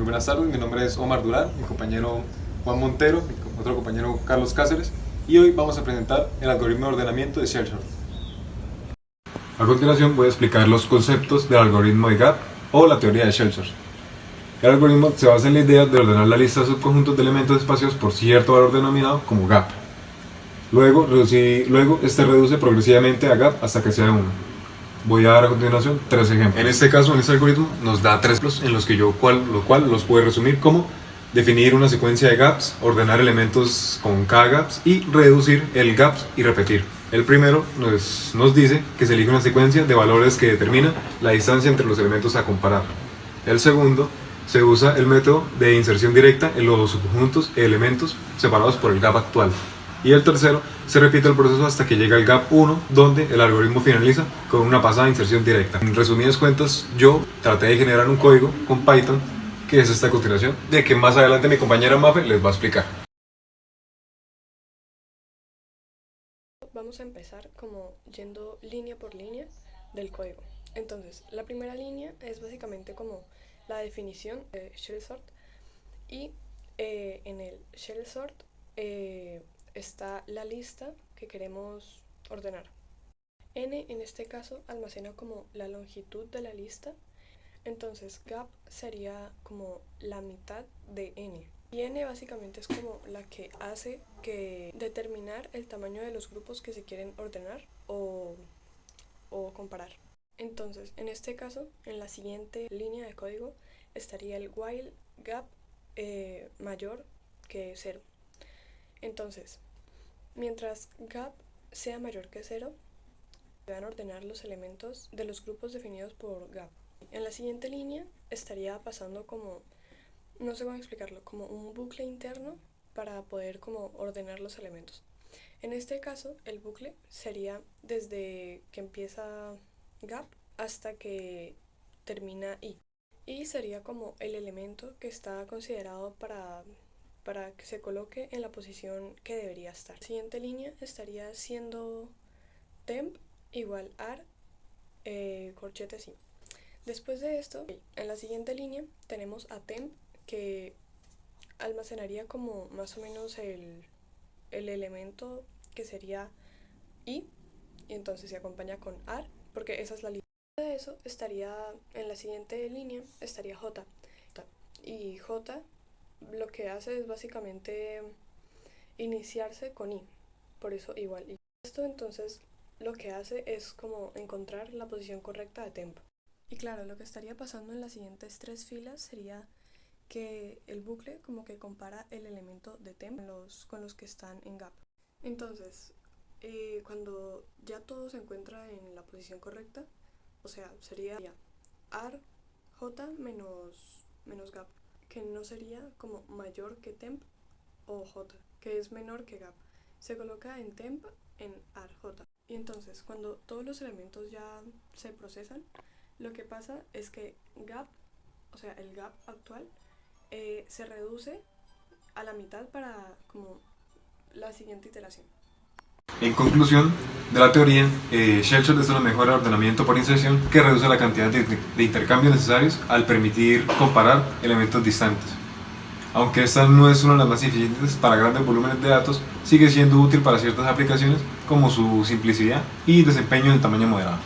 buenas tardes, mi nombre es Omar Durán, mi compañero Juan Montero, mi otro compañero Carlos Cáceres, y hoy vamos a presentar el algoritmo de ordenamiento de Shell Sort. A continuación voy a explicar los conceptos del algoritmo de GAP o la teoría de Shell Sort. El algoritmo se basa en la idea de ordenar la lista de subconjuntos de elementos espaciados por cierto valor denominado como GAP. Luego este reduce progresivamente a GAP hasta que sea 1. Voy a dar a continuación 3 ejemplos. En este caso, en este algoritmo, nos da 3 ejemplos en los que lo cual los puedo resumir como definir una secuencia de gaps, ordenar elementos con cada gaps y reducir el gaps y repetir. El primero nos dice que se elige una secuencia de valores que determina la distancia entre los elementos a comparar. El segundo, se usa el método de inserción directa en los subconjuntos de elementos separados por el gap actual. Y el tercero, se repite el proceso hasta que llega al gap 1, donde el algoritmo finaliza con una pasada de inserción directa. En resumidas cuentas, yo traté de generar un código con Python, que es esta continuación, de que más adelante mi compañera Mafe les va a explicar. Vamos a empezar como yendo línea por línea del código. Entonces, la primera línea es básicamente como la definición de Shell Sort, y en el Shell Sort está la lista que queremos ordenar. N en este caso almacena como la longitud de la lista, entonces gap sería como la mitad de n. Y n básicamente es como la que hace que determinar el tamaño de los grupos que se quieren ordenar o comparar. Entonces, en este caso, en la siguiente línea de código estaría el while gap mayor que 0. Entonces, mientras gap sea mayor que 0, se van a ordenar los elementos de los grupos definidos por gap. En la siguiente línea estaría pasando como, no sé cómo explicarlo, como un bucle interno para poder como ordenar los elementos. En este caso, el bucle sería desde que empieza gap hasta que termina i. Y sería como el elemento que está considerado para que se coloque en la posición que debería estar. La siguiente línea estaría siendo temp igual ar corchete sí. Después de esto, en la siguiente línea tenemos a temp, que almacenaría como más o menos el elemento que sería i, y entonces se acompaña con ar, porque esa es la línea. De eso estaría, en la siguiente línea estaría j, y j lo que hace es básicamente iniciarse con i, por eso igual i. Esto entonces lo que hace es como encontrar la posición correcta de temp. Y claro, lo que estaría pasando en las siguientes 3 filas sería que el bucle como que compara el elemento de temp con los que están en gap. Entonces, cuando ya todo se encuentra en la posición correcta, o sea, sería ar j menos gap, que no sería como mayor que temp, o j, que es menor que gap. Se coloca en temp en ar j. Y entonces, cuando todos los elementos ya se procesan, lo que pasa es que gap, o sea, el gap actual, se reduce a la mitad para como la siguiente iteración. En conclusión de la teoría, Shell Sort es una mejora de ordenamiento por inserción que reduce la cantidad de intercambios necesarios al permitir comparar elementos distantes. Aunque esta no es una de las más eficientes para grandes volúmenes de datos, sigue siendo útil para ciertas aplicaciones como su simplicidad y desempeño en tamaño moderado.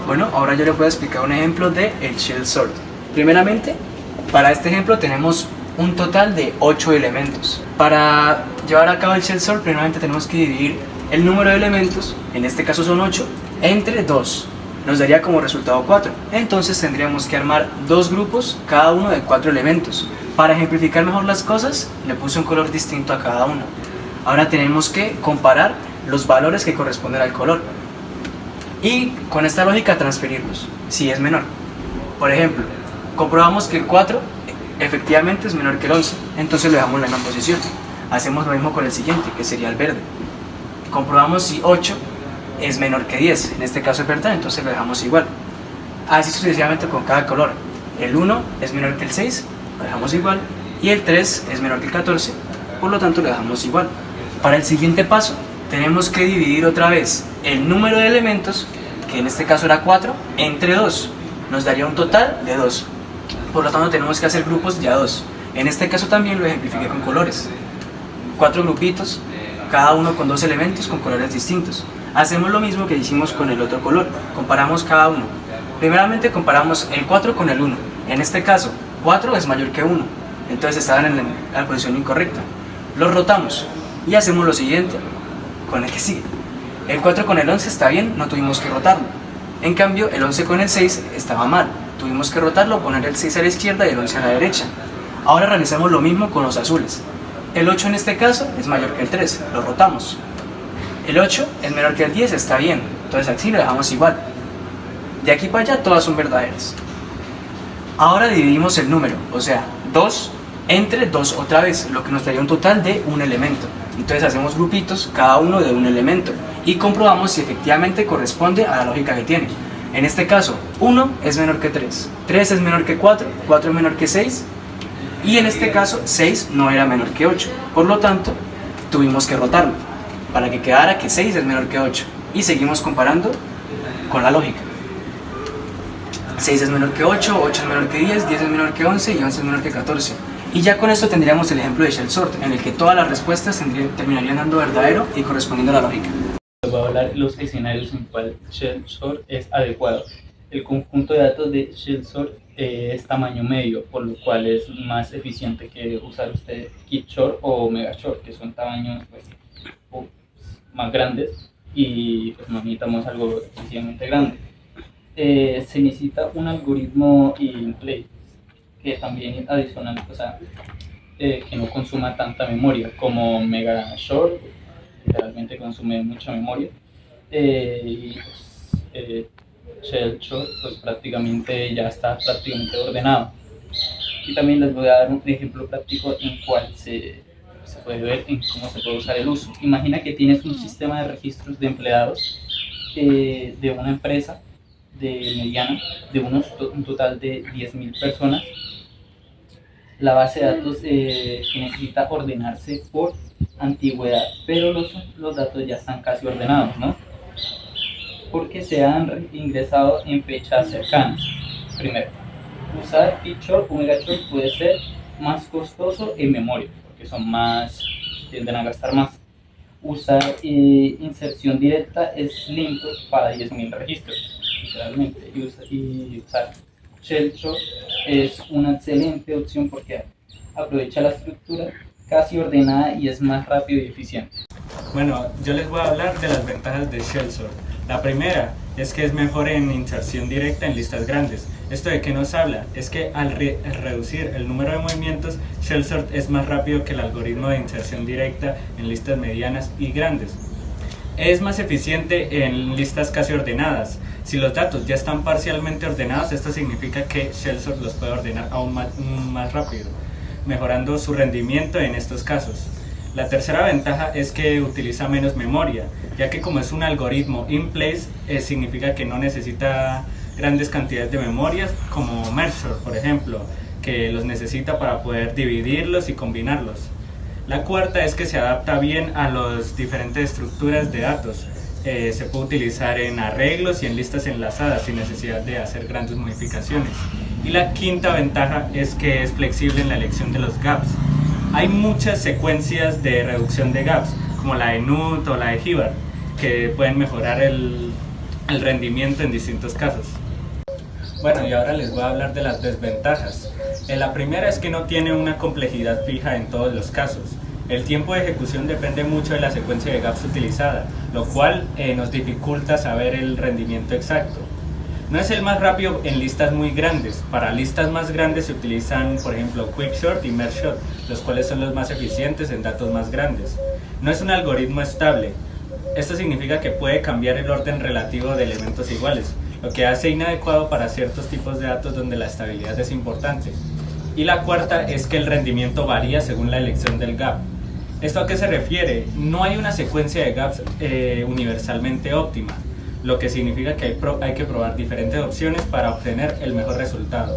Bueno, ahora yo les voy a explicar un ejemplo de el Shell Sort. Primeramente, para este ejemplo tenemos un total de 8 elementos. Para llevar a cabo el Shell Sort, primeramente tenemos que dividir el número de elementos, en este caso son 8, entre 2. Nos daría como resultado 4. Entonces tendríamos que armar 2 grupos, cada uno de 4 elementos. Para ejemplificar mejor las cosas, le puse un color distinto a cada uno. Ahora tenemos que comparar los valores que corresponden al color. Y con esta lógica transferirlos, si es menor. Por ejemplo, comprobamos que el 4 efectivamente es menor que el 11, entonces lo dejamos en la misma posición. Hacemos lo mismo con el siguiente, que sería el verde. Comprobamos si 8 es menor que 10, en este caso es verdad, entonces lo dejamos igual. Así sucesivamente con cada color. El 1 es menor que el 6, lo dejamos igual, y el 3 es menor que el 14, por lo tanto lo dejamos igual. Para el siguiente paso, tenemos que dividir otra vez el número de elementos, que en este caso era 4, entre 2. Nos daría un total de 2. Por lo tanto tenemos que hacer grupos de a 2. En este caso también lo ejemplifiqué con colores. 4 grupitos, cada uno con 2 elementos con colores distintos. Hacemos lo mismo que hicimos con el otro color, comparamos cada uno. Primeramente comparamos el 4 con el 1. En este caso, 4 es mayor que 1, entonces estaban en la posición incorrecta. Los rotamos y hacemos lo siguiente con el que sigue. El 4 con el 11 está bien, no tuvimos que rotarlo. En cambio, el 11 con el 6 estaba mal. Tuvimos que rotarlo, poner el 6 a la izquierda y el 11 a la derecha. Ahora realizamos lo mismo con los azules. El 8 en este caso es mayor que el 3, lo rotamos. El 8 es menor que el 10, está bien, entonces así lo dejamos igual. De aquí para allá todas son verdaderas. Ahora dividimos el número, o sea, 2 entre 2 otra vez, lo que nos daría un total de un elemento. Entonces hacemos grupitos, cada uno de un elemento, y comprobamos si efectivamente corresponde a la lógica que tiene. En este caso, 1 es menor que 3, 3 es menor que 4, 4 es menor que 6, y en este caso 6 no era menor que 8. Por lo tanto, tuvimos que rotarlo para que quedara que 6 es menor que 8. Y seguimos comparando con la lógica. 6 es menor que 8, 8 es menor que 10, 10 es menor que 11 y 11 es menor que 14. Y ya con esto tendríamos el ejemplo de shell sort, en el que todas las respuestas terminarían dando verdadero y correspondiendo a la lógica. Voy a hablar de los escenarios en cual shell sort es adecuado. El conjunto de datos de shell sort es tamaño medio, por lo cual es más eficiente que usar usted kit short o mega short, que son tamaños pues, más grandes y pues no necesitamos algo excesivamente grande. Se necesita un algoritmo in play que también adicional, o sea, que no consuma tanta memoria como mega short, literalmente consume mucha memoria, y pues, shell short pues prácticamente ya está prácticamente ordenado. Y también les voy a dar un ejemplo práctico en cual se puede ver en cómo se puede usar el uso. Imagina que tienes un sistema de registros de empleados de una empresa de mediana, de un total de 10.000 personas. La base de datos que necesita ordenarse por antigüedad, pero los datos ya están casi ordenados, ¿no? Porque se han ingresado en fechas cercanas. Primero, usar Picture o Megashort puede ser más costoso en memoria, porque tienden a gastar más. Usar inserción directa es lento para 10.000 registros, literalmente, y usar shell sort es una excelente opción porque aprovecha la estructura casi ordenada y es más rápido y eficiente. Bueno, yo les voy a hablar de las ventajas de shell sort. La primera es que es mejor en inserción directa en listas grandes. ¿Esto de qué nos habla? Es que al reducir el número de movimientos, shell sort es más rápido que el algoritmo de inserción directa en listas medianas y grandes. Es más eficiente en listas casi ordenadas. Si los datos ya están parcialmente ordenados, esto significa que shell sort los puede ordenar aún más rápido, mejorando su rendimiento en estos casos. La tercera ventaja es que utiliza menos memoria, ya que como es un algoritmo in place, significa que no necesita grandes cantidades de memorias como merge sort, por ejemplo, que los necesita para poder dividirlos y combinarlos. La cuarta es que se adapta bien a las diferentes estructuras de datos. Se puede utilizar en arreglos y en listas enlazadas sin necesidad de hacer grandes modificaciones. Y la quinta ventaja es que es flexible en la elección de los gaps. Hay muchas secuencias de reducción de gaps, como la de NUT o la de Hibbard, que pueden mejorar el rendimiento en distintos casos. Bueno, y ahora les voy a hablar de las desventajas. La primera es que no tiene una complejidad fija en todos los casos. El tiempo de ejecución depende mucho de la secuencia de gaps utilizada, lo cual nos dificulta saber el rendimiento exacto. No es el más rápido en listas muy grandes. Para listas más grandes se utilizan, por ejemplo, Quickshort y Merge Sort, los cuales son los más eficientes en datos más grandes. No es un algoritmo estable. Esto significa que puede cambiar el orden relativo de elementos iguales, lo que hace inadecuado para ciertos tipos de datos donde la estabilidad es importante. Y la cuarta es que el rendimiento varía según la elección del gap. ¿Esto a qué se refiere? No hay una secuencia de gaps universalmente óptima, lo que significa que hay que probar diferentes opciones para obtener el mejor resultado.